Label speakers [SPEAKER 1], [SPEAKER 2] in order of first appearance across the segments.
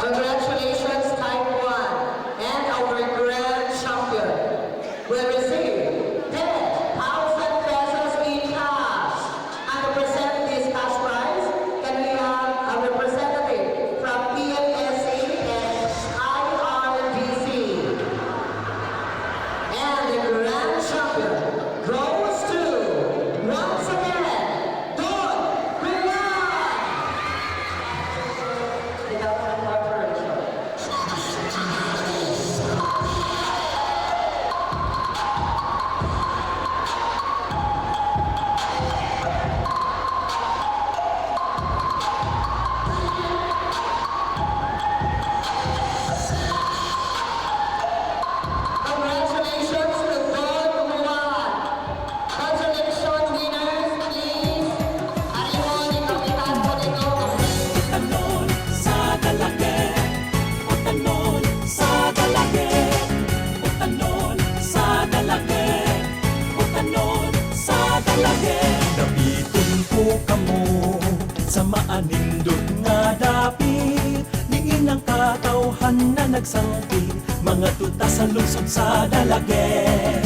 [SPEAKER 1] Congratulations, Type 1, and our grand champion will receive 10,000 pesos in cash. And to present this cash prize, can we have a representative from PMSA and IRBC? And the grand champion goes to, once again, Don Brillan! Without a corporation. Congratulations to Don Brillan. Consolation winners, please. Ariwan, ikapitan po dito.
[SPEAKER 2] Utanon sa dalagit, utanon sa dalagit, utanon sa dalagit, utanon sa dalagit. Dapiton ko kamo sa maanindot nga dapit, diin ang katawhan na nagsangpi, mga tuta sa lungsod sa dalagit.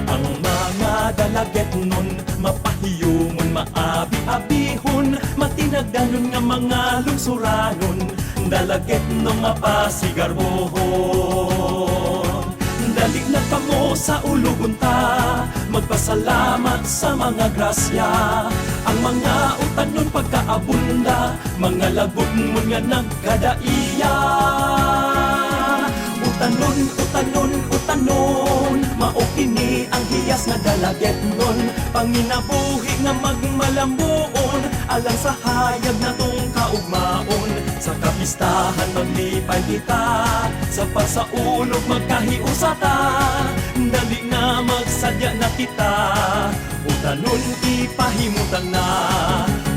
[SPEAKER 2] Ang mga dalaget nun, mapahiyumon, maabi-abihon, matinagdanon nga mga lungsuranon, dalaget nung mapasigarbohon. Dali na pa mo sa ulugon ta, magpasalamat sa mga grasya. Ang mga utanon pagkaabunda, mga lagot mo nga nagkadaiya. Utanon, utanon, utanon, maokini ang hiyas nga dalaget nun. Panginabuhi nga magmalambuon, alang sa hayag na tong kaugmaon. Sa kapistahan maglipay kita, sa pagsaulog magkahiusata, dali na magsadya na kita, utanon ipahimutan na.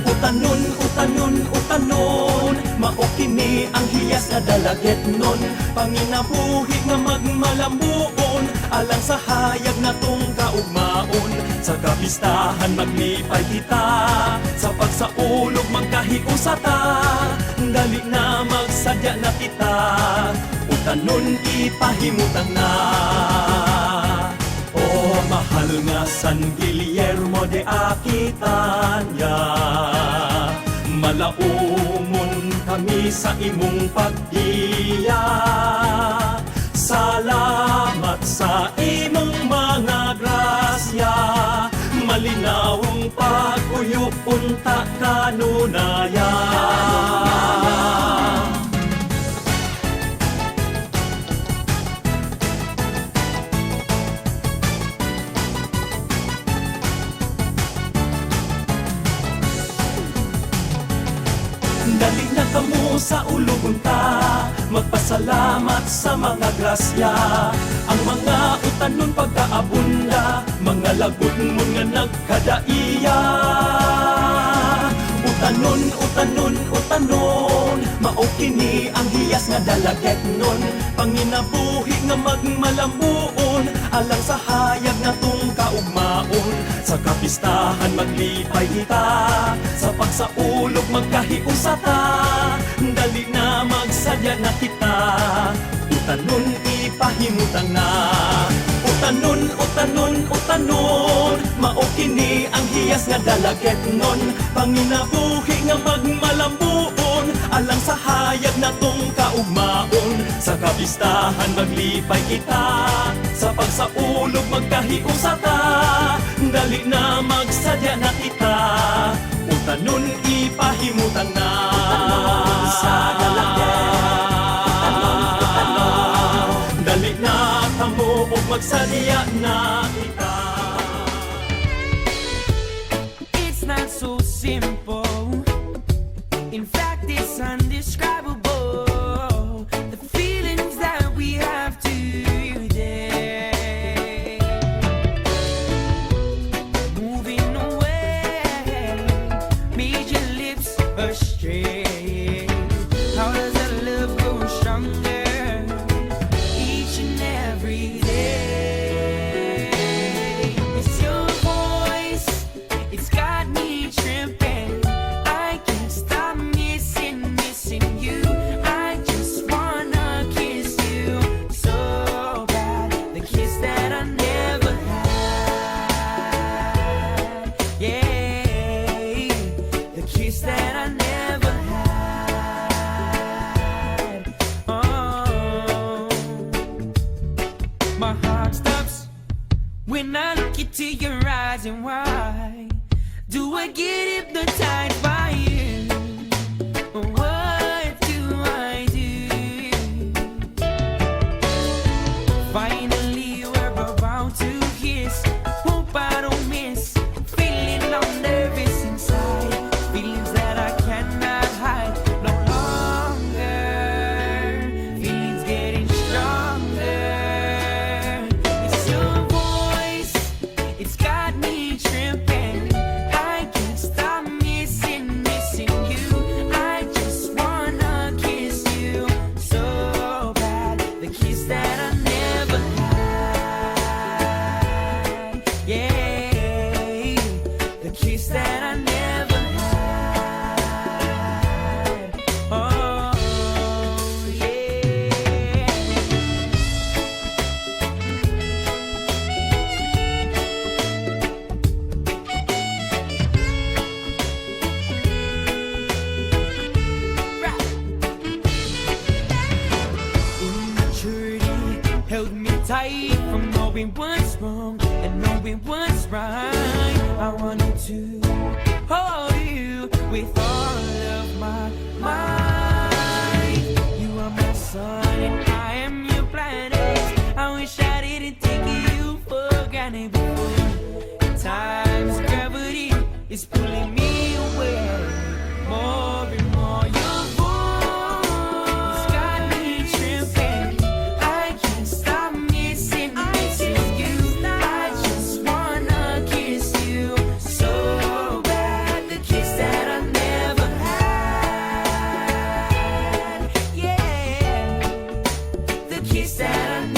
[SPEAKER 2] Utanon, utanon, utanon, maokini ang hiyas nga dalaget nun. Panginabuhi nga magmalambuon, alang sa hayag na tong kaugmaon. Sa kapistahan maglipay kita, sa pagsaulog magkahiusata, dali na magsadya na kita, utanon ipahimutan na. Oh, mahal nga San Guillermo de Aquitania, malaumon kami sa imong pagdiya. Salamat sa imong mga grasya, malinawong pag-uyok unta kanunaya. Dali na kamo sa ulugon ta, magpasalamat sa mga grasya. Ang mga utanon pagkaabunda, mga lagot mo nga nagkadaiya. Utanon, utanon, utanon, maokini ang hiyas nga dalaget nun. Panginabuhi nga magmalambuon, alang sa hayag na tong kaugmaon. Sa kapistahan maglipay kita, sa pagsaulog magkahiusata, dali na magsadya na kita, utanon ipahimutan na. Utanon, utanon, utanon, maokini ang hiyas nga dalaget nun. Panginabuhi nga magmalambuon, alang sa hayag na tong kaugmaon. Sa kapistahan maglipay kita, sa pagsaulog magkahiusata, dali na magsadya na kita, utanon ipahimutan na. Utanon sa dalaget, utanon, utanon, dali na kamo og magsadya na kita.
[SPEAKER 3] It's not so simple. In fact, it's undescribable. The feelings that we have today. Moving away, made your lips astray. How does that love grow stronger each and every day? look into your eyes and why do I get hypnotized by you? What do I do? Finally, we're about to kiss. Hope I don't miss. Feeling all nervous inside. Feelings that I cannot hide no longer. Feelings getting stronger. It's your voice. It's got me tripping. I can't stop missing you. I just wanna kiss you so bad. The kiss that I never had. Yeah, the kiss that I never had. Oh, yeah. Immaturity held me tight from knowing what's wrong and knowing what's right. I wanted to hold you with all of my might. You are my sun and I am your planet. I wish I didn't take you for granted before. At times gravity is pulling me away more and more. Your voice got me tripping. I can't stop missing you. I just wanna kiss you so bad. The kiss that I never had. Yeah, the kiss that I never